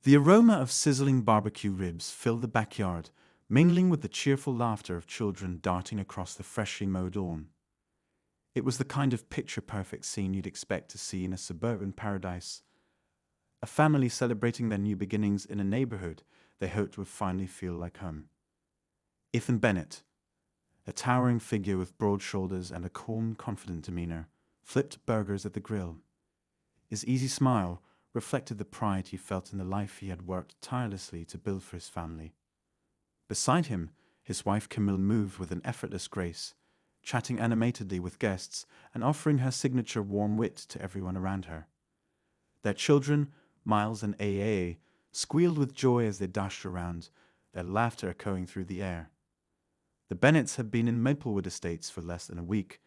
The aroma of sizzling barbecue ribs filled the backyard, mingling with the cheerful laughter of children darting across the freshly mowed lawn. It was the kind of picture-perfect scene you'd expect to see in a suburban paradise. A family celebrating their new beginnings in a neighborhood they hoped would finally feel like home. Ethan Bennett, a towering figure with broad shoulders and a calm, confident demeanor, flipped burgers at the grill. His easy smile reflected the pride he felt in the life he had worked tirelessly to build for his family. Beside him, his wife Camille moved with an effortless grace, chatting animatedly with guests and offering her signature warm wit to everyone around her. Their children, Miles and AA, squealed with joy as they dashed around, their laughter echoing through the air. The Bennetts had been in Maplewood Estates for less than a week,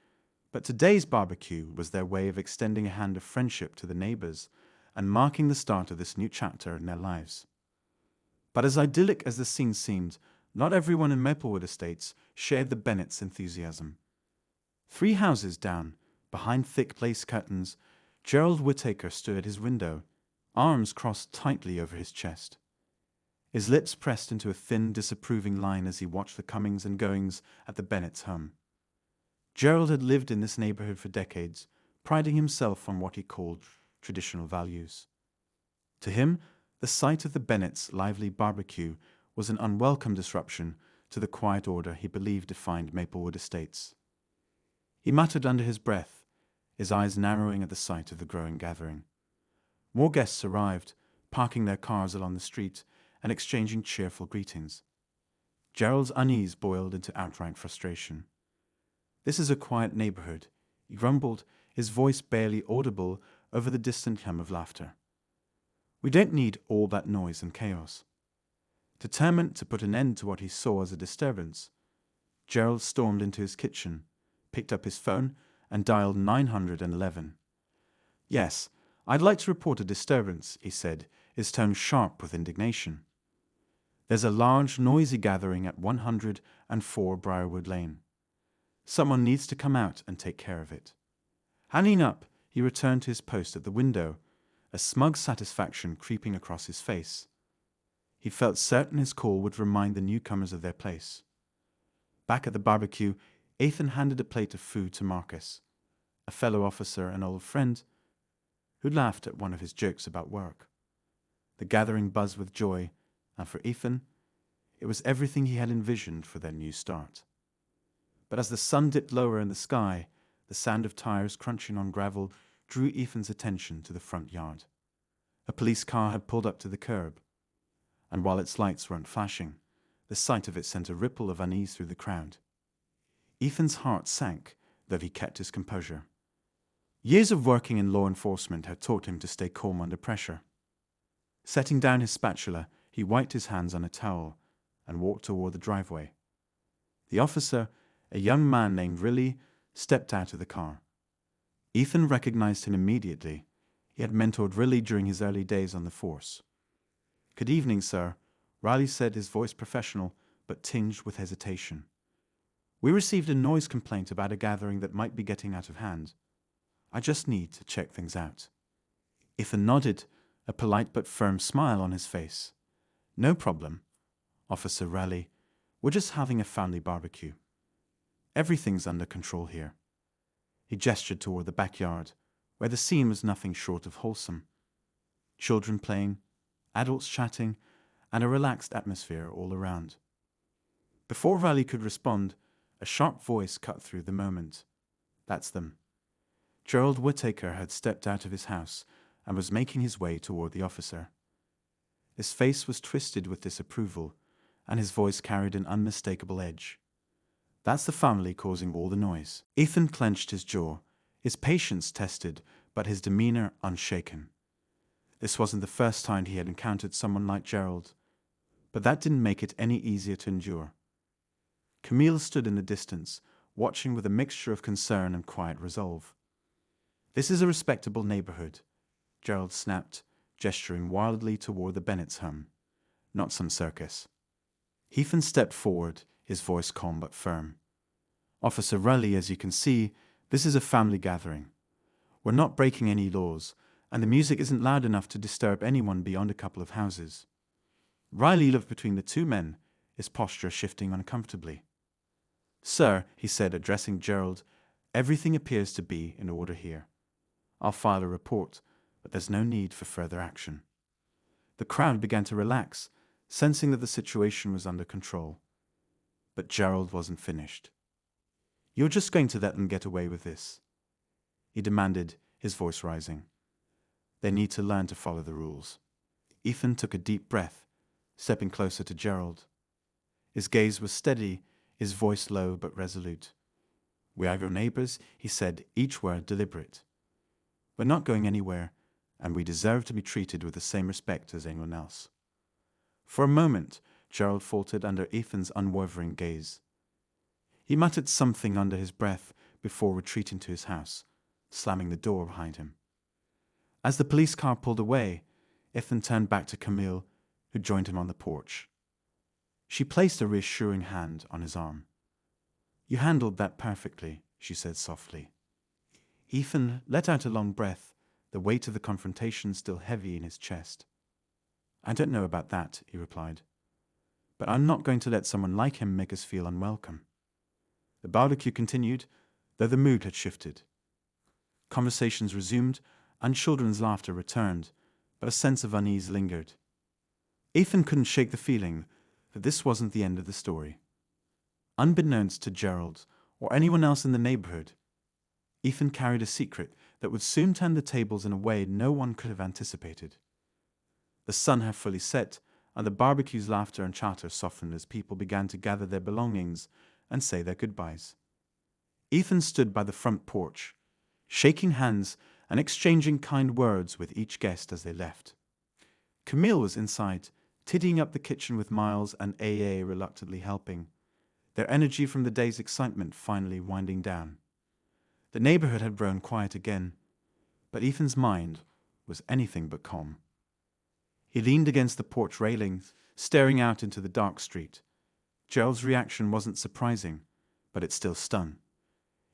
but today's barbecue was their way of extending a hand of friendship to the neighbors and marking the start of this new chapter in their lives. But as idyllic as the scene seemed, not everyone in Maplewood Estates shared the Bennetts' enthusiasm. 3 houses down, behind thick lace curtains, Gerald Whittaker stood at his window, arms crossed tightly over his chest. His lips pressed into a thin, disapproving line as he watched the comings and goings at the Bennetts' home. Gerald had lived in this neighborhood for decades, priding himself on what he called traditional values. To him, the sight of the Bennetts' lively barbecue was an unwelcome disruption to the quiet order he believed defined Maplewood Estates. He muttered under his breath, his eyes narrowing at the sight of the growing gathering. More guests arrived, parking their cars along the street and exchanging cheerful greetings. Gerald's unease boiled into outright frustration. "This is a quiet neighborhood," he grumbled, his voice barely audible over the distant hum of laughter. "We don't need all that noise and chaos." Determined to put an end to what he saw as a disturbance, Gerald stormed into his kitchen, picked up his phone, and dialed 911. "Yes, I'd like to report a disturbance," he said, his tone sharp with indignation. "There's a large, noisy gathering at 104 Briarwood Lane. Someone needs to come out and take care of it." Hanging up, he returned to his post at the window, a smug satisfaction creeping across his face. He felt certain his call would remind the newcomers of their place. Back at the barbecue, Ethan handed a plate of food to Marcus, a fellow officer and old friend, who laughed at one of his jokes about work. The gathering buzzed with joy, and for Ethan, it was everything he had envisioned for their new start. But as the sun dipped lower in the sky, the sound of tires crunching on gravel drew Ethan's attention to the front yard. A police car had pulled up to the curb, and while its lights weren't flashing, the sight of it sent a ripple of unease through the crowd. Ethan's heart sank, though he kept his composure. Years of working in law enforcement had taught him to stay calm under pressure. Setting down his spatula, he wiped his hands on a towel and walked toward the driveway. The officer, a young man named Riley, stepped out of the car. Ethan recognized him immediately. He had mentored Riley during his early days on the force. "Good evening, sir," Riley said, his voice professional but tinged with hesitation. "We received a noise complaint about a gathering that might be getting out of hand. I just need to check things out." Ethan nodded, a polite but firm smile on his face. "No problem, Officer Riley. We're just having a family barbecue. Everything's under control here." He gestured toward the backyard, where the scene was nothing short of wholesome. Children playing, adults chatting, and a relaxed atmosphere all around. Before Riley could respond, a sharp voice cut through the moment. "That's them." Gerald Whittaker had stepped out of his house and was making his way toward the officer. His face was twisted with disapproval, and his voice carried an unmistakable edge. "That's the family causing all the noise." Ethan clenched his jaw, his patience tested, but his demeanor unshaken. This wasn't the first time he had encountered someone like Gerald, but that didn't make it any easier to endure. Camille stood in the distance, watching with a mixture of concern and quiet resolve. "This is a respectable neighborhood," Gerald snapped, gesturing wildly toward the Bennetts' home. "Not some circus." Ethan stepped forward, his voice calm but firm. "Officer Raleigh, as you can see, this is a family gathering. We're not breaking any laws, and the music isn't loud enough to disturb anyone beyond a couple of houses. Riley lived between the two men, his posture shifting uncomfortably. "Sir," he said, addressing Gerald, "everything appears to be in order here. I'll file a report, but there's no need for further action." The crowd began to relax, sensing that the situation was under control. But Gerald wasn't finished. "You're just going to let them get away with this?" he demanded, his voice rising. "They need to learn to follow the rules." Ethan took a deep breath, stepping closer to Gerald. His gaze was steady, his voice low but resolute. "We are your neighbors," he said, each word deliberate. "We're not going anywhere, and we deserve to be treated with the same respect as anyone else." For a moment, Gerald faltered under Ethan's unwavering gaze. He muttered something under his breath before retreating to his house, slamming the door behind him. As the police car pulled away, Ethan turned back to Camille, who joined him on the porch. She placed a reassuring hand on his arm. "You handled that perfectly," she said softly. Ethan let out a long breath, the weight of the confrontation still heavy in his chest. "I don't know about that," he replied. "But I'm not going to let someone like him make us feel unwelcome." The barbecue continued, though the mood had shifted. Conversations resumed, and children's laughter returned, but a sense of unease lingered. Ethan couldn't shake the feeling that this wasn't the end of the story. Unbeknownst to Gerald or anyone else in the neighborhood, Ethan carried a secret that would soon turn the tables in a way no one could have anticipated. The sun had fully set, and the barbecue's laughter and chatter softened as people began to gather their belongings and say their goodbyes. Ethan stood by the front porch, shaking hands and exchanging kind words with each guest as they left. Camille was inside, tidying up the kitchen with Miles and AA reluctantly helping, their energy from the day's excitement finally winding down. The neighborhood had grown quiet again, but Ethan's mind was anything but calm. He leaned against the porch railing, staring out into the dark street. Gerald's reaction wasn't surprising, but it still stung.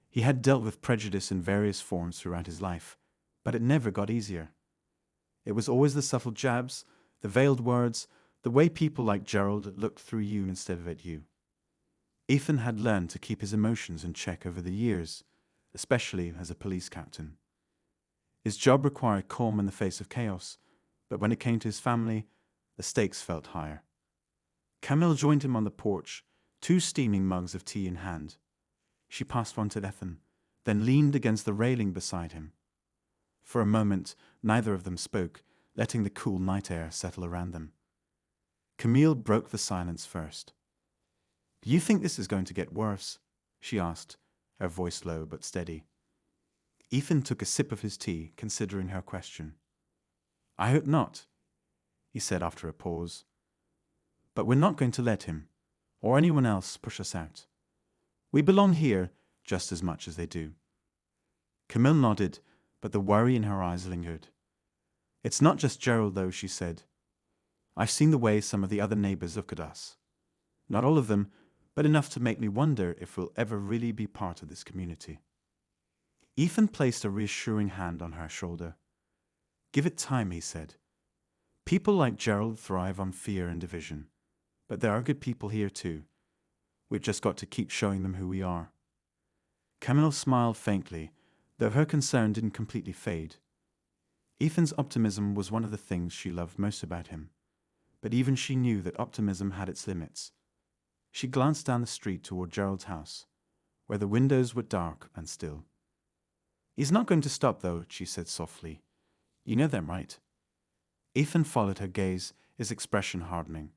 He had dealt with prejudice in various forms throughout his life, but it never got easier. It was always the subtle jabs, the veiled words, the way people like Gerald looked through you instead of at you. Ethan had learned to keep his emotions in check over the years, especially as a police captain. His job required calm in the face of chaos, but when it came to his family, the stakes felt higher. Camille joined him on the porch, 2 steaming mugs of tea in hand. She passed one to Ethan, then leaned against the railing beside him. For a moment, neither of them spoke, letting the cool night air settle around them. Camille broke the silence first. "Do you think this is going to get worse?" she asked, her voice low but steady. Ethan took a sip of his tea, considering her question. "I hope not," he said after a pause. "But we're not going to let him, or anyone else, push us out. We belong here just as much as they do." Camille nodded, but the worry in her eyes lingered. "It's not just Gerald, though," she said. "I've seen the way some of the other neighbors look at us. Not all of them, but enough to make me wonder if we'll ever really be part of this community." Ethan placed a reassuring hand on her shoulder. "Give it time," he said. "People like Gerald thrive on fear and division, but there are good people here too. We've just got to keep showing them who we are." Camille smiled faintly, though her concern didn't completely fade. Ethan's optimism was one of the things she loved most about him, but even she knew that optimism had its limits. She glanced down the street toward Gerald's house, where the windows were dark and still. "He's not going to stop, though," she said softly. "You know them, right?" Ethan followed her gaze, his expression hardening.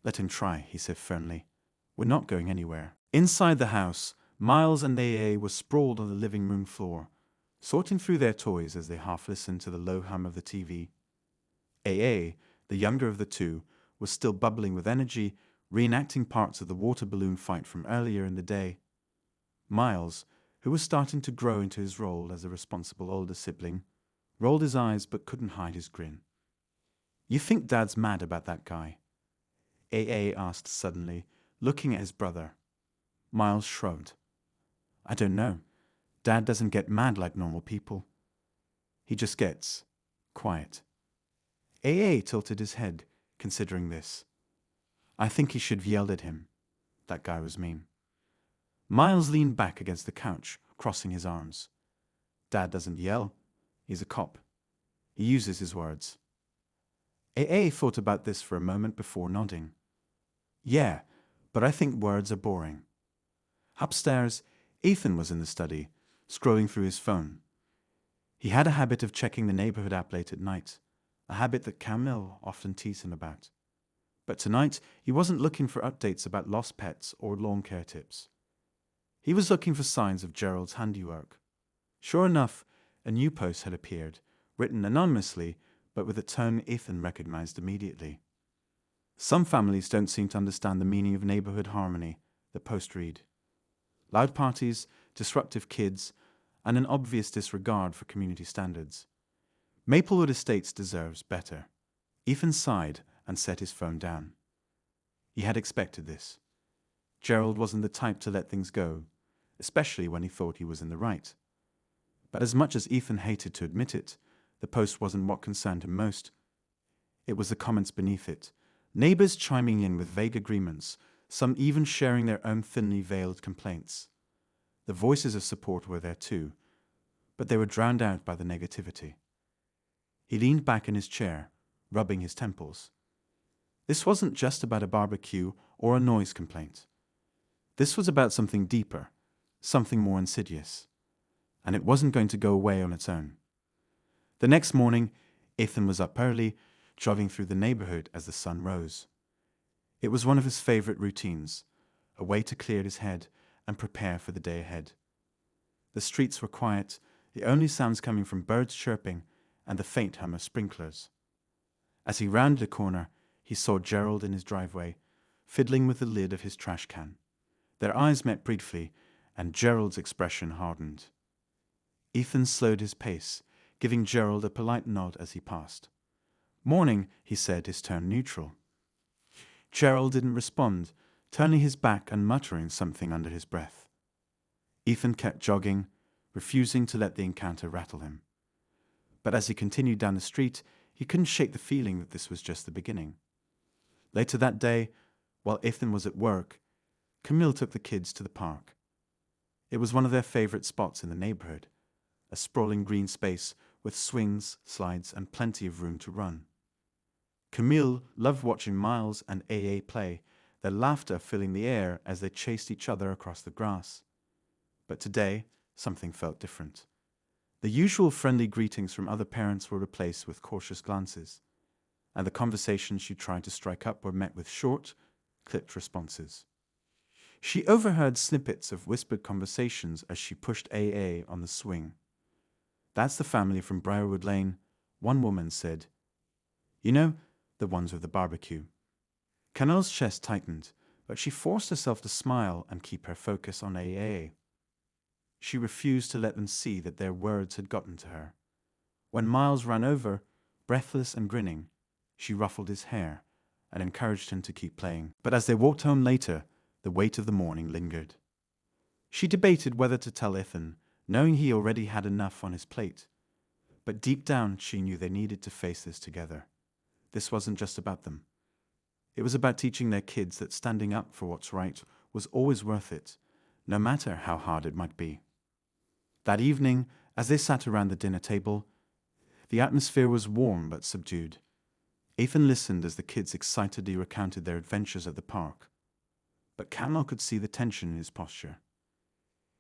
"Let him try," he said firmly. "We're not going anywhere." Inside the house, Miles and AA were sprawled on the living room floor, sorting through their toys as they half listened to the low hum of the TV. AA, the younger of the two, was still bubbling with energy, reenacting parts of the water balloon fight from earlier in the day. Miles, who was starting to grow into his role as a responsible older sibling, rolled his eyes but couldn't hide his grin. "You think Dad's mad about that guy?" AA asked suddenly, looking at his brother. Miles shrugged. "I don't know. Dad doesn't get mad like normal people. He just gets quiet. AA tilted his head, considering this. I think he should have yelled at him. That guy was mean. Miles leaned back against the couch, crossing his arms. Dad doesn't yell. He's a cop. He uses his words. AA thought about this for a moment before nodding. Yeah, but I think words are boring. Upstairs, Ethan was in the study, scrolling through his phone. He had a habit of checking the neighborhood app late at night, a habit that Camille often teased him about. But tonight, he wasn't looking for updates about lost pets or lawn care tips. He was looking for signs of Gerald's handiwork. Sure enough, a new post had appeared, written anonymously, but with a tone Ethan recognized immediately. Some families don't seem to understand the meaning of neighborhood harmony, the post read. Loud parties, disruptive kids, and an obvious disregard for community standards. Maplewood Estates deserves better. Ethan sighed and set his phone down. He had expected this. Gerald wasn't the type to let things go, especially when he thought he was in the right. But as much as Ethan hated to admit it, the post wasn't what concerned him most. It was the comments beneath it, neighbors chiming in with vague agreements, some even sharing their own thinly veiled complaints. The voices of support were there too, but they were drowned out by the negativity. He leaned back in his chair, rubbing his temples. This wasn't just about a barbecue or a noise complaint. This was about something deeper, something more insidious, and it wasn't going to go away on its own. The next morning, Ethan was up early, jogging through the neighborhood as the sun rose. It was one of his favorite routines, a way to clear his head and prepare for the day ahead. The streets were quiet, the only sounds coming from birds chirping and the faint hum of sprinklers. As he rounded a corner, he saw Gerald in his driveway, fiddling with the lid of his trash can. Their eyes met briefly, and Gerald's expression hardened. Ethan slowed his pace, giving Gerald a polite nod as he passed. Morning, he said, his tone neutral. Gerald didn't respond, turning his back and muttering something under his breath. Ethan kept jogging, refusing to let the encounter rattle him. But as he continued down the street, he couldn't shake the feeling that this was just the beginning. Later that day, while Ethan was at work, Camille took the kids to the park. It was one of their favorite spots in the neighborhood, a sprawling green space with swings, slides, and plenty of room to run. Camille loved watching Miles and AA play, their laughter filling the air as they chased each other across the grass. But today, something felt different. The usual friendly greetings from other parents were replaced with cautious glances, and the conversations she tried to strike up were met with short, clipped responses. She overheard snippets of whispered conversations as she pushed AA on the swing. That's the family from Briarwood Lane, one woman said. You know, the ones with the barbecue. Camille's chest tightened, but she forced herself to smile and keep her focus on AA. She refused to let them see that their words had gotten to her. When Miles ran over, breathless and grinning, she ruffled his hair and encouraged him to keep playing. But as they walked home later, the weight of the morning lingered. She debated whether to tell Ethan, knowing he already had enough on his plate. But deep down, she knew they needed to face this together. This wasn't just about them. It was about teaching their kids that standing up for what's right was always worth it, no matter how hard it might be. That evening, as they sat around the dinner table, the atmosphere was warm but subdued. Ethan listened as the kids excitedly recounted their adventures at the park. But Camille could see the tension in his posture.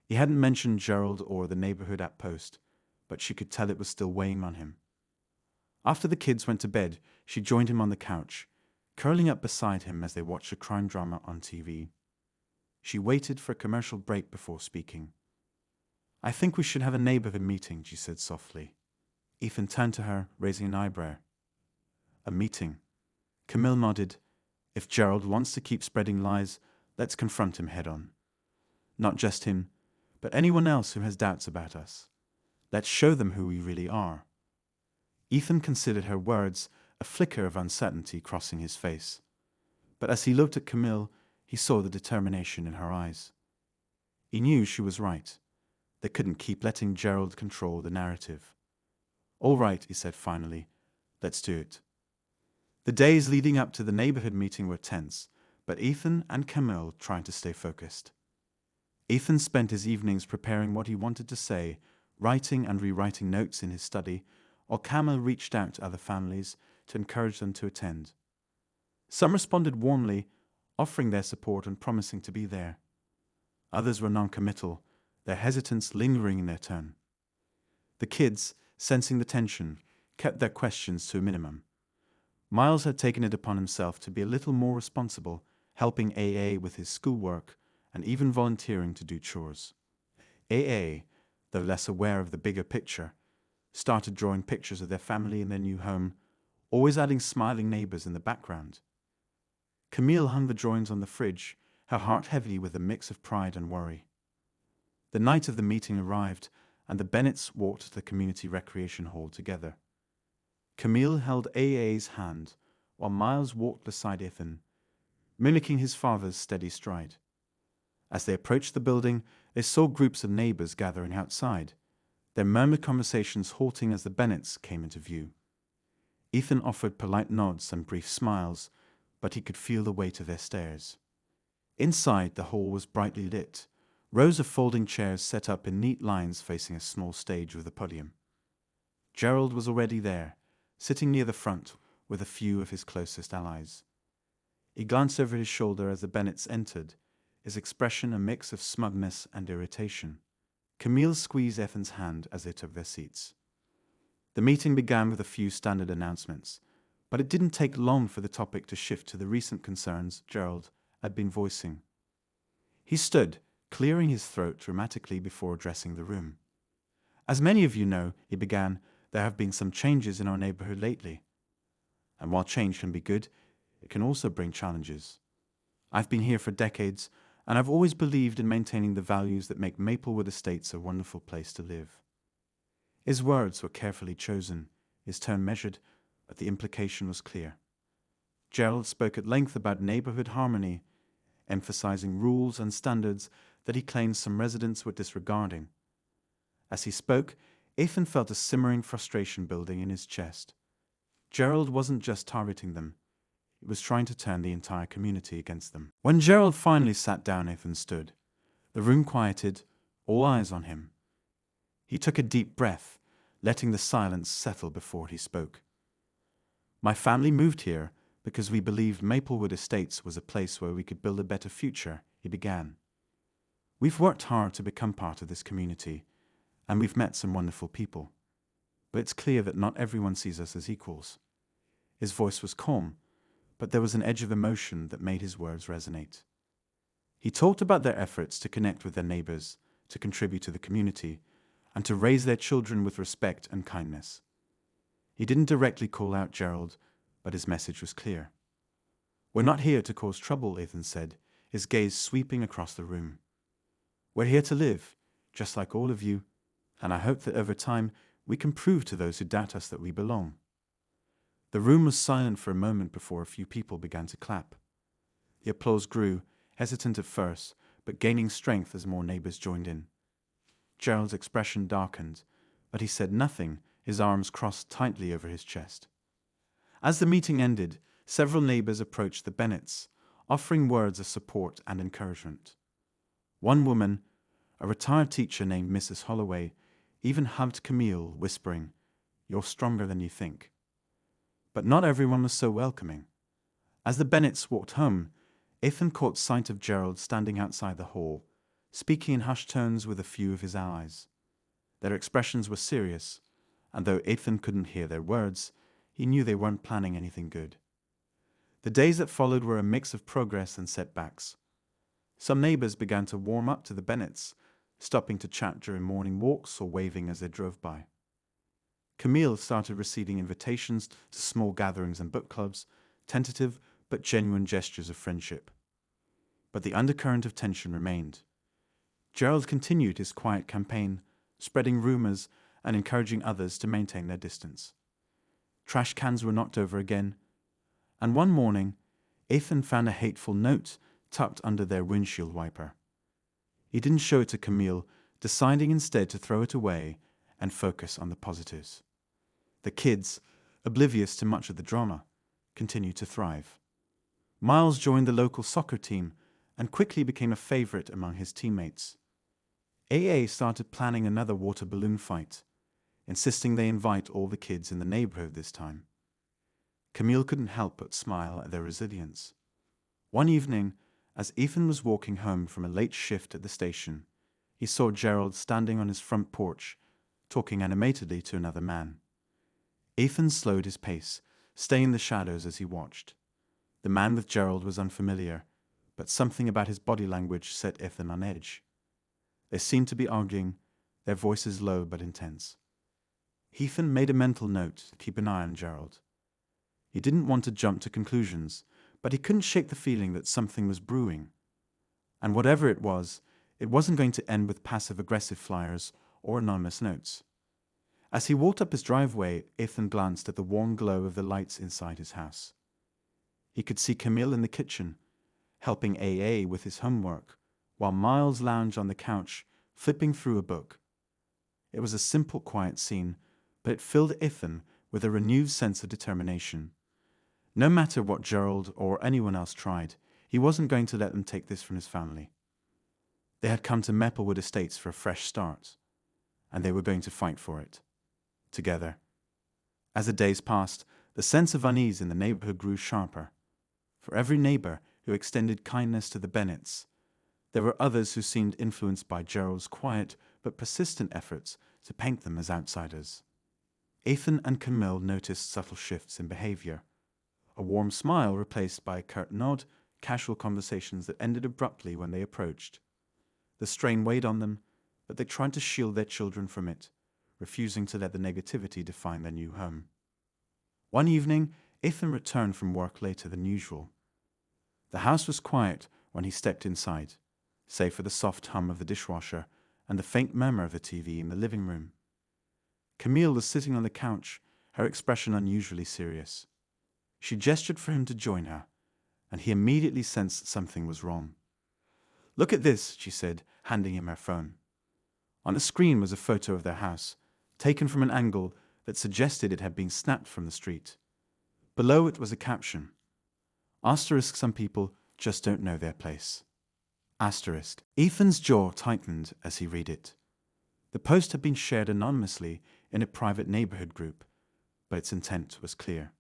He hadn't mentioned Gerald or the neighborhood app post, but she could tell it was still weighing on him. After the kids went to bed, she joined him on the couch, curling up beside him as they watched a crime drama on TV. She waited for a commercial break before speaking. I think we should have a neighborhood meeting, she said softly. Ethan turned to her, raising an eyebrow. A meeting. Camille nodded. If Gerald wants to keep spreading lies, let's confront him head on. Not just him, but anyone else who has doubts about us. Let's show them who we really are. Ethan considered her words, a flicker of uncertainty crossing his face. But as he looked at Camille, he saw the determination in her eyes. He knew she was right. They couldn't keep letting Gerald control the narrative. All right, he said finally, Let's do it. The days leading up to the neighborhood meeting were tense, but Ethan and Camille tried to stay focused. Ethan spent his evenings preparing what he wanted to say, writing and rewriting notes in his study, while Camille reached out to other families to encourage them to attend. Some responded warmly, offering their support and promising to be there. Others were non-committal, their hesitance lingering in their turn. The kids, sensing the tension, kept their questions to a minimum. Miles had taken it upon himself to be a little more responsible, helping AA with his schoolwork and even volunteering to do chores. AA, though less aware of the bigger picture, started drawing pictures of their family in their new home, always adding smiling neighbors in the background. Camille hung the drawings on the fridge, her heart heavy with a mix of pride and worry. The night of the meeting arrived, and the Bennetts walked to the community recreation hall together. Camille held AA's hand, while Miles walked beside Ethan, mimicking his father's steady stride. As they approached the building, they saw groups of neighbors gathering outside, their murmured conversations halting as the Bennetts came into view. Ethan offered polite nods and brief smiles, but he could feel the weight of their stares. Inside, the hall was brightly lit, rows of folding chairs set up in neat lines facing a small stage with a podium. Gerald was already there, sitting near the front with a few of his closest allies. He glanced over his shoulder as the Bennetts entered, his expression a mix of smugness and irritation. Camille squeezed Ethan's hand as they took their seats. The meeting began with a few standard announcements, but it didn't take long for the topic to shift to the recent concerns Gerald had been voicing. He stood, clearing his throat dramatically before addressing the room. As many of you know, he began, there have been some changes in our neighborhood lately. And while change can be good, it can also bring challenges. I've been here for decades, and I've always believed in maintaining the values that make Maplewood Estates a wonderful place to live. His words were carefully chosen, his tone measured, but the implication was clear. Gerald spoke at length about neighborhood harmony, emphasizing rules and standards that he claimed some residents were disregarding. As he spoke, Ethan felt a simmering frustration building in his chest. Gerald wasn't just targeting them. He was trying to turn the entire community against them. When Gerald finally sat down, Ethan stood. The room quieted, all eyes on him. He took a deep breath, letting the silence settle before he spoke. My family moved here because we believed Maplewood Estates was a place where we could build a better future, he began. We've worked hard to become part of this community, and we've met some wonderful people. But it's clear that not everyone sees us as equals. His voice was calm, but there was an edge of emotion that made his words resonate. He talked about their efforts to connect with their neighbors, to contribute to the community, and to raise their children with respect and kindness. He didn't directly call out Gerald, but his message was clear. We're not here to cause trouble, Ethan said, his gaze sweeping across the room. We're here to live, just like all of you, and I hope that over time we can prove to those who doubt us that we belong. The room was silent for a moment before a few people began to clap. The applause grew, hesitant at first, but gaining strength as more neighbors joined in. Gerald's expression darkened, but he said nothing, his arms crossed tightly over his chest. As the meeting ended, several neighbors approached the Bennetts, offering words of support and encouragement. One woman, a retired teacher named Mrs. Holloway, even hugged Camille, whispering, "You're stronger than you think." But not everyone was so welcoming. As the Bennetts walked home, Ethan caught sight of Gerald standing outside the hall, speaking in hushed tones with a few of his allies. Their expressions were serious, and though Ethan couldn't hear their words, he knew they weren't planning anything good. The days that followed were a mix of progress and setbacks. Some neighbors began to warm up to the Bennetts, stopping to chat during morning walks or waving as they drove by. Camille started receiving invitations to small gatherings and book clubs, tentative but genuine gestures of friendship. But the undercurrent of tension remained. Gerald continued his quiet campaign, spreading rumors and encouraging others to maintain their distance. Trash cans were knocked over again, and one morning, Ethan found a hateful note tucked under their windshield wiper. He didn't show it to Camille, deciding instead to throw it away and focus on the positives. The kids, oblivious to much of the drama, continued to thrive. Miles joined the local soccer team and quickly became a favorite among his teammates. AA started planning another water balloon fight, insisting they invite all the kids in the neighborhood this time. Camille couldn't help but smile at their resilience. One evening, as Ethan was walking home from a late shift at the station, he saw Gerald standing on his front porch, talking animatedly to another man. Ethan slowed his pace, staying in the shadows as he watched. The man with Gerald was unfamiliar, but something about his body language set Ethan on edge. They seemed to be arguing, their voices low but intense. Ethan made a mental note to keep an eye on Gerald. He didn't want to jump to conclusions, but he couldn't shake the feeling that something was brewing. And whatever it wasn't going to end with passive-aggressive flyers or anonymous notes. As he walked up his driveway, Ethan glanced at the warm glow of the lights inside his house. He could see Camille in the kitchen, helping AA with his homework, while Miles lounged on the couch, flipping through a book. It was a simple, quiet scene, but it filled Ethan with a renewed sense of determination. No matter what Gerald or anyone else tried, he wasn't going to let them take this from his family. They had come to Maplewood Estates for a fresh start, and they were going to fight for it, together. As the days passed, the sense of unease in the neighborhood grew sharper. For every neighbor who extended kindness to the Bennets, there were others who seemed influenced by Gerald's quiet but persistent efforts to paint them as outsiders. Ethan and Camille noticed subtle shifts in behavior. A warm smile replaced by a curt nod, casual conversations that ended abruptly when they approached. The strain weighed on them, but they tried to shield their children from it, refusing to let the negativity define their new home. One evening, Ethan returned from work later than usual. The house was quiet when he stepped inside, save for the soft hum of the dishwasher and the faint murmur of the TV in the living room. Camille was sitting on the couch, her expression unusually serious. She gestured for him to join her, and he immediately sensed something was wrong. "Look at this," she said, handing him her phone. On the screen was a photo of their house, taken from an angle that suggested it had been snapped from the street. Below it was a caption. Asterisk, some people just don't know their place. Asterisk. Ethan's jaw tightened as he read it. The post had been shared anonymously in a private neighborhood group, but its intent was clear.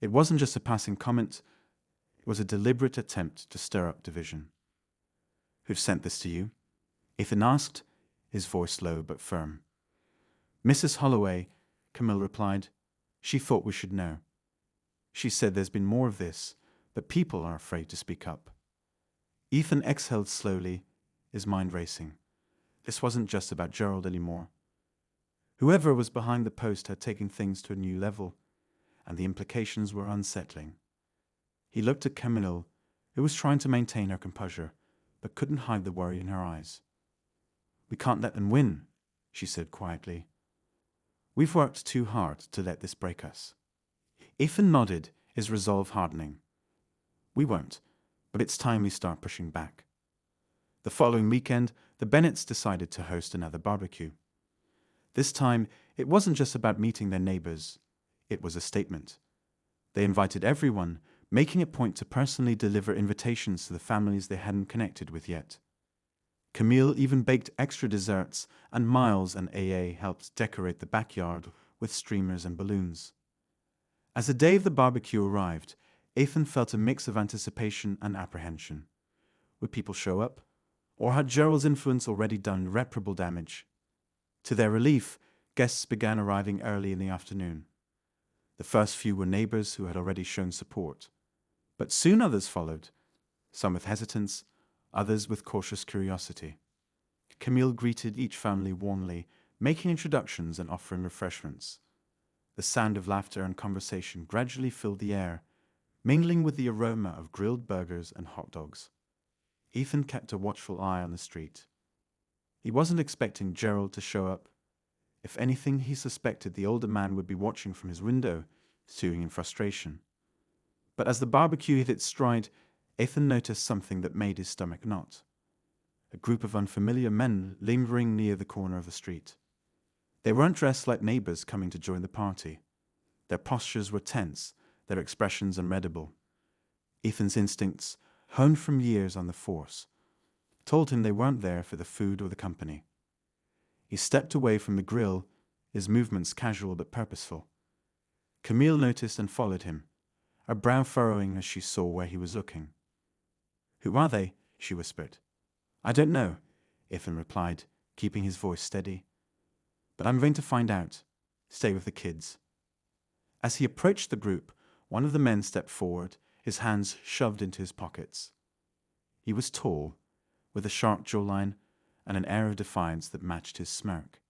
It wasn't just a passing comment, it was a deliberate attempt to stir up division. "Who sent this to you?" Ethan asked, his voice low but firm. "Mrs. Holloway," Camille replied. "She thought we should know. She said there's been more of this, but people are afraid to speak up." Ethan exhaled slowly, his mind racing. This wasn't just about Gerald anymore. Whoever was behind the post had taken things to a new level, and the implications were unsettling. He looked at Camille, who was trying to maintain her composure, but couldn't hide the worry in her eyes. "We can't let them win," she said quietly. "We've worked too hard to let this break us." Ethan nodded, his resolve hardening. "We won't, but it's time we start pushing back." The following weekend, the Bennets decided to host another barbecue. This time, it wasn't just about meeting their neighbors. It was a statement. They invited everyone, making a point to personally deliver invitations to the families they hadn't connected with yet. Camille even baked extra desserts, and Miles and AA helped decorate the backyard with streamers and balloons. As the day of the barbecue arrived, Ethan felt a mix of anticipation and apprehension. Would people show up? Or had Gerald's influence already done irreparable damage? To their relief, guests began arriving early in the afternoon. The first few were neighbors who had already shown support. But soon others followed, some with hesitance, others with cautious curiosity. Camille greeted each family warmly, making introductions and offering refreshments. The sound of laughter and conversation gradually filled the air, mingling with the aroma of grilled burgers and hot dogs. Ethan kept a watchful eye on the street. He wasn't expecting Gerald to show up. If anything, he suspected the older man would be watching from his window, stewing in frustration. But as the barbecue hit its stride, Ethan noticed something that made his stomach knot. A group of unfamiliar men lingering near the corner of the street. They weren't dressed like neighbors coming to join the party. Their postures were tense, their expressions unreadable. Ethan's instincts, honed from years on the force, told him they weren't there for the food or the company. He stepped away from the grill, his movements casual but purposeful. Camille noticed and followed him, her brow furrowing as she saw where he was looking. "Who are they?" she whispered. "I don't know," Ethan replied, keeping his voice steady. "But I'm going to find out. Stay with the kids." As he approached the group, one of the men stepped forward, his hands shoved into his pockets. He was tall, with a sharp jawline and an air of defiance that matched his smirk.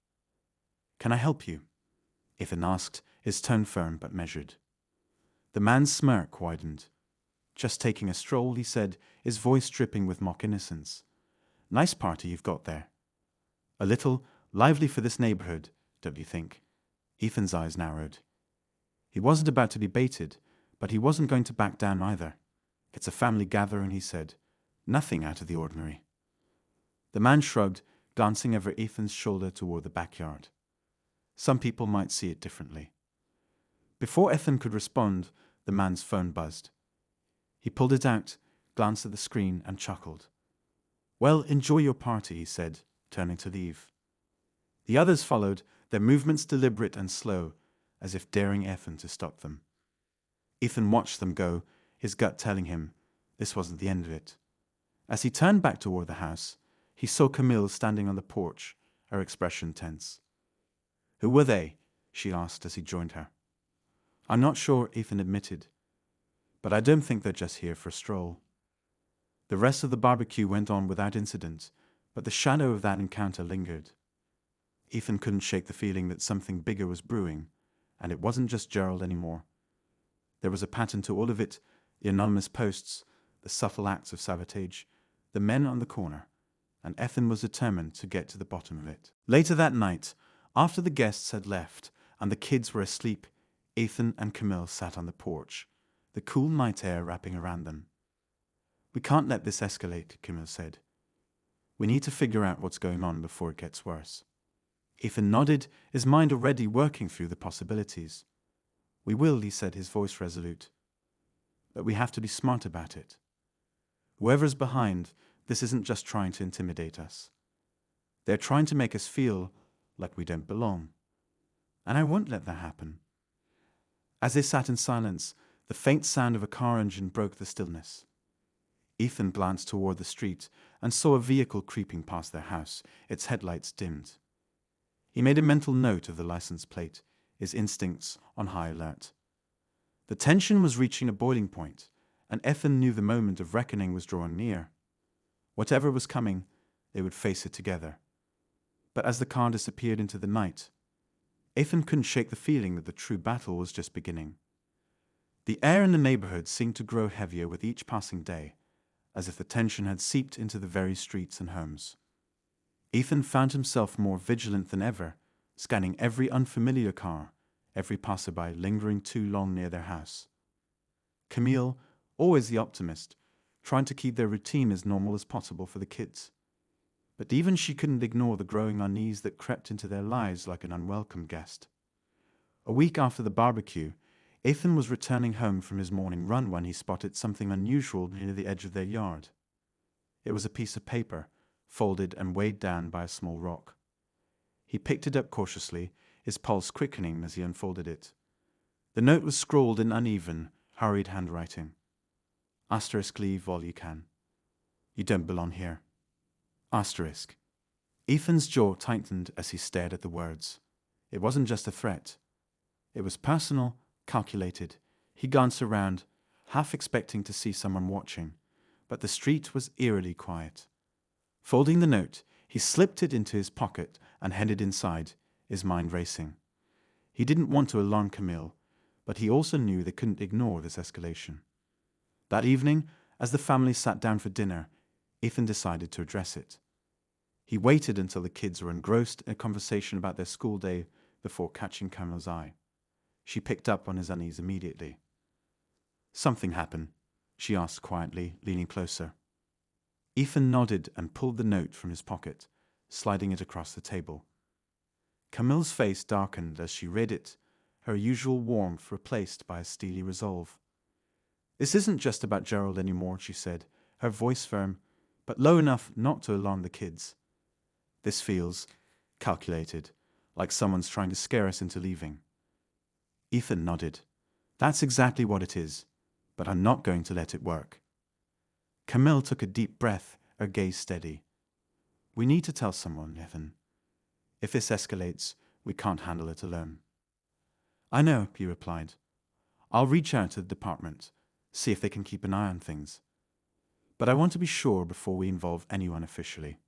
"Can I help you?" Ethan asked, his tone firm but measured. The man's smirk widened. "Just taking a stroll," he said, his voice dripping with mock innocence. "Nice party you've got there. A little lively for this neighborhood, don't you think?" Ethan's eyes narrowed. He wasn't about to be baited, but he wasn't going to back down either. "It's a family gathering," he said. "Nothing out of the ordinary." The man shrugged, glancing over Ethan's shoulder toward the backyard. Some people might see it differently. Before Ethan could respond, the man's phone buzzed. He pulled it out, glanced at the screen, and chuckled. "Well, enjoy your party," he said, turning to leave. The others followed, their movements deliberate and slow, as if daring Ethan to stop them. Ethan watched them go, his gut telling him this wasn't the end of it. As he turned back toward the house, he saw Camille standing on the porch, her expression tense. "Who were they?" she asked as he joined her. "I'm not sure," Ethan admitted, "but I don't think they're just here for a stroll." The rest of the barbecue went on without incident, but the shadow of that encounter lingered. Ethan couldn't shake the feeling that something bigger was brewing, and it wasn't just Gerald anymore. There was a pattern to all of it: the anonymous posts, the subtle acts of sabotage, the men on the corner, and Ethan was determined to get to the bottom of it. Later that night, after the guests had left and the kids were asleep, Ethan and Camille sat on the porch, the cool night air wrapping around them. "We can't let this escalate," Camille said. "We need to figure out what's going on before it gets worse." Ethan nodded, his mind already working through the possibilities. "We will," he said, his voice resolute. "But we have to be smart about it. Whoever's behind, this isn't just trying to intimidate us. They're trying to make us feel like we don't belong. And I won't let that happen." As they sat in silence, the faint sound of a car engine broke the stillness. Ethan glanced toward the street and saw a vehicle creeping past their house, its headlights dimmed. He made a mental note of the license plate, his instincts on high alert. The tension was reaching a boiling point, and Ethan knew the moment of reckoning was drawing near. Whatever was coming, they would face it together. But as the car disappeared into the night, Ethan couldn't shake the feeling that the true battle was just beginning. The air in the neighborhood seemed to grow heavier with each passing day, as if the tension had seeped into the very streets and homes. Ethan found himself more vigilant than ever, scanning every unfamiliar car, every passerby lingering too long near their house. Camille, always the optimist, trying to keep their routine as normal as possible for the kids. But even she couldn't ignore the growing unease that crept into their lives like an unwelcome guest. A week after the barbecue, Ethan was returning home from his morning run when he spotted something unusual near the edge of their yard. It was a piece of paper, folded and weighed down by a small rock. He picked it up cautiously, his pulse quickening as he unfolded it. The note was scrawled in uneven, hurried handwriting. Asterisk leave all you can. You don't belong here. Asterisk. Ethan's jaw tightened as he stared at the words. It wasn't just a threat. It was personal, calculated. He glanced around, half expecting to see someone watching, but the street was eerily quiet. Folding the note, he slipped it into his pocket and headed inside, his mind racing. He didn't want to alarm Camille, but he also knew they couldn't ignore this escalation. That evening, as the family sat down for dinner, Ethan decided to address it. He waited until the kids were engrossed in a conversation about their school day before catching Camille's eye. She picked up on his unease immediately. "Something happened?" she asked quietly, leaning closer. Ethan nodded and pulled the note from his pocket, sliding it across the table. Camille's face darkened as she read it, her usual warmth replaced by a steely resolve. "This isn't just about Gerald anymore," she said, her voice firm, but low enough not to alarm the kids. "This feels calculated, like someone's trying to scare us into leaving." Ethan nodded. "That's exactly what it is, but I'm not going to let it work." Camille took a deep breath, her gaze steady. "We need to tell someone, Ethan. If this escalates, we can't handle it alone." "I know," he replied. "I'll reach out to the department, see if they can keep an eye on things. But I want to be sure before we involve anyone officially."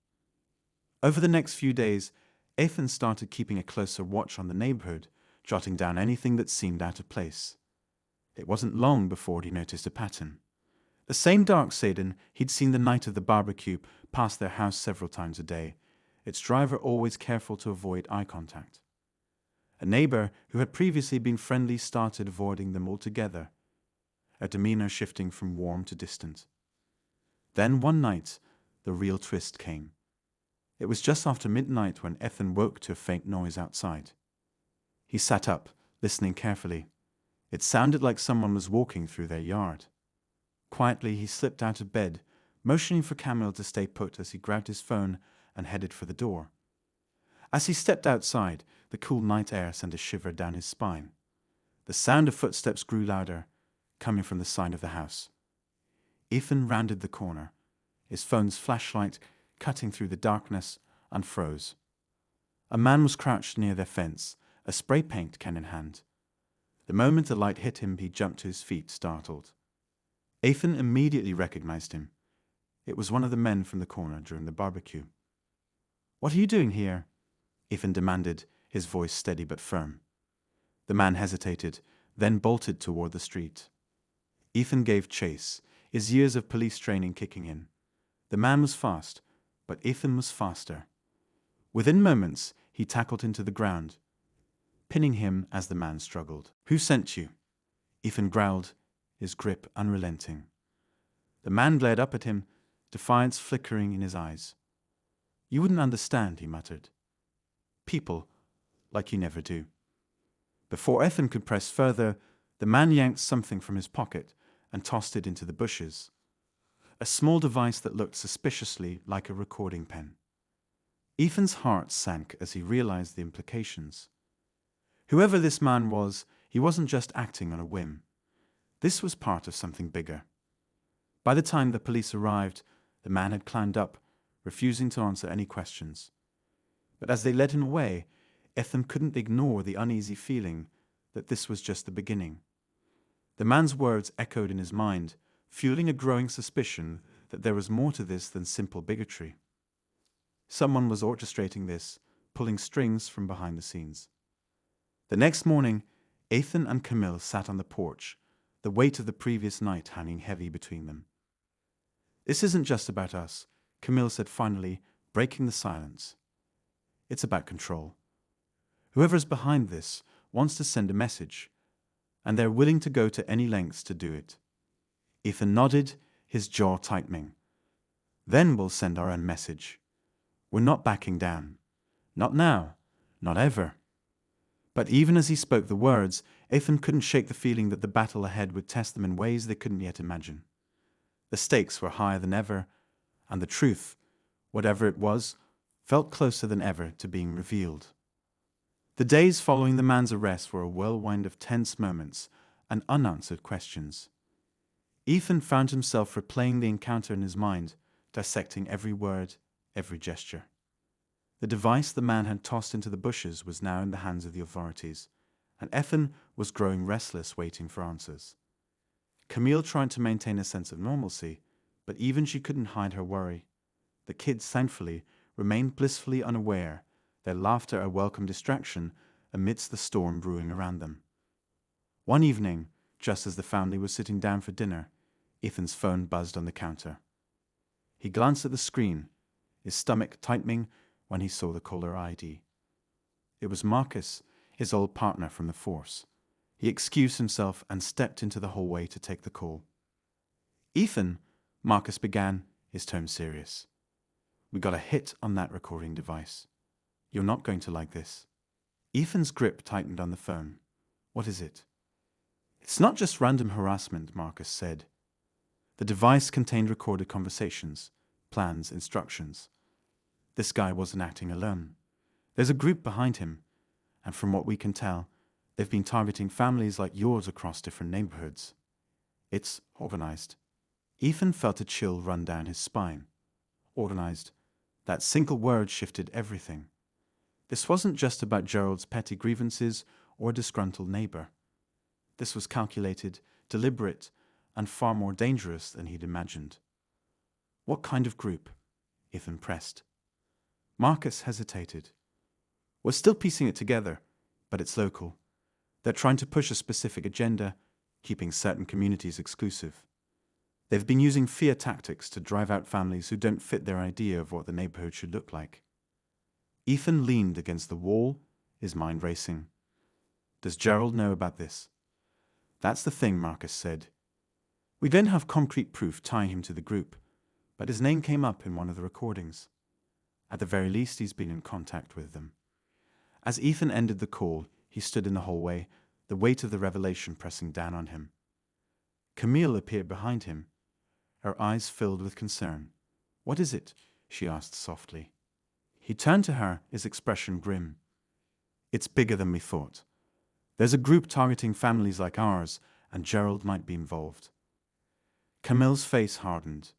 Over the next few days, Ethan started keeping a closer watch on the neighborhood, jotting down anything that seemed out of place. It wasn't long before he noticed a pattern. The same dark sedan he'd seen the night of the barbecue passed their house several times a day, its driver always careful to avoid eye contact. A neighbor who had previously been friendly started avoiding them altogether, her demeanor shifting from warm to distant. Then one night, the real twist came. It was just after midnight when Ethan woke to a faint noise outside. He sat up, listening carefully. It sounded like someone was walking through their yard. Quietly, he slipped out of bed, motioning for Camille to stay put as he grabbed his phone and headed for the door. As he stepped outside, the cool night air sent a shiver down his spine. The sound of footsteps grew louder, coming from the side of the house. Ethan rounded the corner, his phone's flashlight cutting through the darkness, and froze. A man was crouched near their fence, a spray paint can in hand. The moment the light hit him, he jumped to his feet, startled. Ethan immediately recognized him. It was one of the men from the corner during the barbecue. "What are you doing here?" Ethan demanded, his voice steady but firm. The man hesitated, then bolted toward the street. Ethan gave chase, his years of police training kicking in. The man was fast, but Ethan was faster. Within moments, he tackled him to the ground, pinning him as the man struggled. "Who sent you?" Ethan growled, his grip unrelenting. The man glared up at him, defiance flickering in his eyes. "You wouldn't understand," he muttered. "People, like you never do." Before Ethan could press further, the man yanked something from his pocket and tossed it into the bushes. A small device that looked suspiciously like a recording pen. Ethan's heart sank as he realized the implications. Whoever this man was, he wasn't just acting on a whim. This was part of something bigger. By the time the police arrived, the man had climbed up, refusing to answer any questions. But as they led him away, Ethan couldn't ignore the uneasy feeling that this was just the beginning. The man's words echoed in his mind, fueling a growing suspicion that there was more to this than simple bigotry. Someone was orchestrating this, pulling strings from behind the scenes. The next morning, Ethan and Camille sat on the porch, the weight of the previous night hanging heavy between them. "This isn't just about us," Camille said finally, breaking the silence. "It's about control. Whoever's behind this wants to send a message, and they're willing to go to any lengths to do it." Ethan nodded, his jaw tightening. "Then we'll send our own message. We're not backing down. Not now. Not ever." But even as he spoke the words, Ethan couldn't shake the feeling that the battle ahead would test them in ways they couldn't yet imagine. The stakes were higher than ever, and the truth, whatever it was, felt closer than ever to being revealed. The days following the man's arrest were a whirlwind of tense moments and unanswered questions. Ethan found himself replaying the encounter in his mind, dissecting every word, every gesture. The device the man had tossed into the bushes was now in the hands of the authorities, and Ethan was growing restless, waiting for answers. Camille tried to maintain a sense of normalcy, but even she couldn't hide her worry. The kids, thankfully, remained blissfully unaware, their laughter a welcome distraction amidst the storm brewing around them. One evening, just as the family was sitting down for dinner, Ethan's phone buzzed on the counter. He glanced at the screen, his stomach tightening when he saw the caller ID. It was Marcus, his old partner from the force. He excused himself and stepped into the hallway to take the call. "Ethan," Marcus began, his tone serious. "We got a hit on that recording device. You're not going to like this." Ethan's grip tightened on the phone. What is it? It's not just random harassment, Marcus said. The device contained recorded conversations, plans, instructions. This guy wasn't acting alone. There's a group behind him, and from what we can tell, they've been targeting families like yours across different neighborhoods. It's organized. Ethan felt a chill run down his spine. Organized. That single word shifted everything. This wasn't just about Gerald's petty grievances or a disgruntled neighbor. This was calculated, deliberate, and far more dangerous than he'd imagined. What kind of group? Ethan pressed. Marcus hesitated. We're still piecing it together, but it's local. They're trying to push a specific agenda, keeping certain communities exclusive. They've been using fear tactics to drive out families who don't fit their idea of what the neighborhood should look like. Ethan leaned against the wall, his mind racing. Does Gerald know about this? That's the thing, Marcus said. We don't have concrete proof tying him to the group, but his name came up in one of the recordings. At the very least, he's been in contact with them. As Ethan ended the call, he stood in the hallway, the weight of the revelation pressing down on him. Camille appeared behind him, her eyes filled with concern. What is it? She asked softly. He turned to her, his expression grim. It's bigger than we thought. There's a group targeting families like ours, and Gerald might be involved. Camille's face hardened.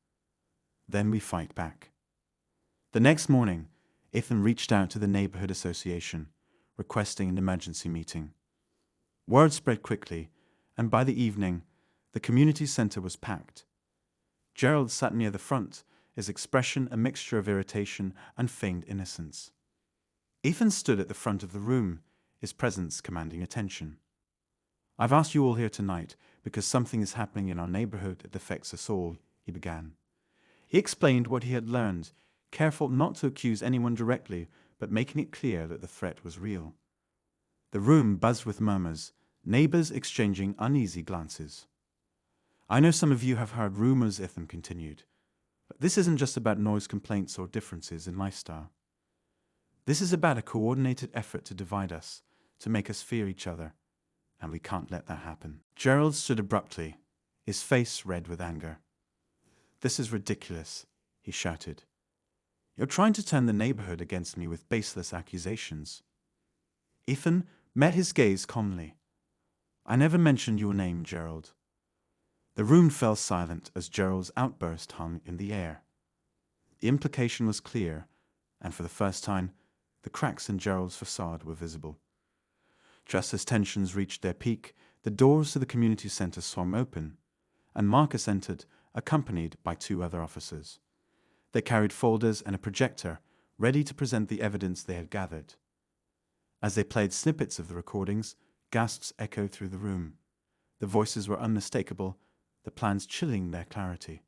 Then we fight back. The next morning, Ethan reached out to the neighborhood association, requesting an emergency meeting. Word spread quickly, and by the evening, the community center was packed. Gerald sat near the front, his expression a mixture of irritation and feigned innocence. Ethan stood at the front of the room, his presence commanding attention. I've asked you all here tonight because something is happening in our neighborhood that affects us all, he began. He explained what he had learned, careful not to accuse anyone directly, but making it clear that the threat was real. The room buzzed with murmurs, neighbors exchanging uneasy glances. I know some of you have heard rumors, Ethan continued, but this isn't just about noise complaints or differences in lifestyle. This is about a coordinated effort to divide us, to make us fear each other, and we can't let that happen. Gerald stood abruptly, his face red with anger. This is ridiculous, he shouted. You're trying to turn the neighborhood against me with baseless accusations. Ethan met his gaze calmly. I never mentioned your name, Gerald. The room fell silent as Gerald's outburst hung in the air. The implication was clear, and for the first time, the cracks in Gerald's facade were visible. Just as tensions reached their peak, the doors to the community center swung open, and Marcus entered, accompanied by two other officers. They carried folders and a projector, ready to present the evidence they had gathered. As they played snippets of the recordings, gasps echoed through the room. The voices were unmistakable, the plans chilling their clarity.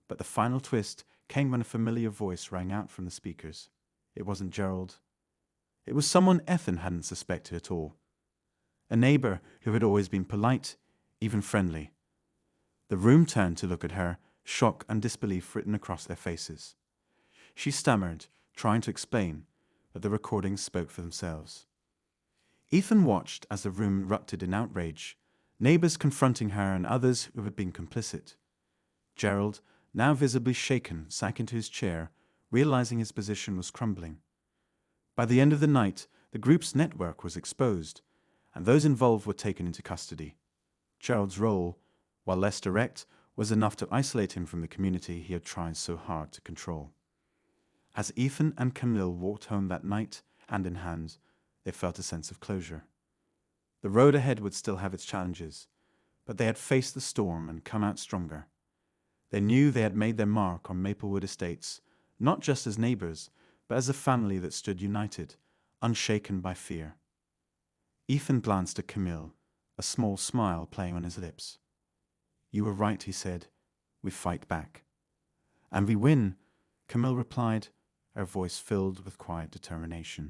But the final twist came when a familiar voice rang out from the speakers. It wasn't Gerald. It was someone Ethan hadn't suspected at all. A neighbor who had always been polite, even friendly. The room turned to look at her, shock and disbelief written across their faces. She stammered, trying to explain, but the recordings spoke for themselves. Ethan watched as the room erupted in outrage, neighbors confronting her and others who had been complicit. Gerald, now visibly shaken, sank into his chair, realizing his position was crumbling. By the end of the night, the group's network was exposed, and those involved were taken into custody. Gerald's role, while less direct, was enough to isolate him from the community he had tried so hard to control. As Ethan and Camille walked home that night, hand in hand, they felt a sense of closure. The road ahead would still have its challenges, but they had faced the storm and come out stronger. They knew they had made their mark on Maplewood Estates, not just as neighbors, but as a family that stood united, unshaken by fear. Ethan glanced at Camille, a small smile playing on his lips. You were right, he said. We fight back. And we win, Camille replied, her voice filled with quiet determination.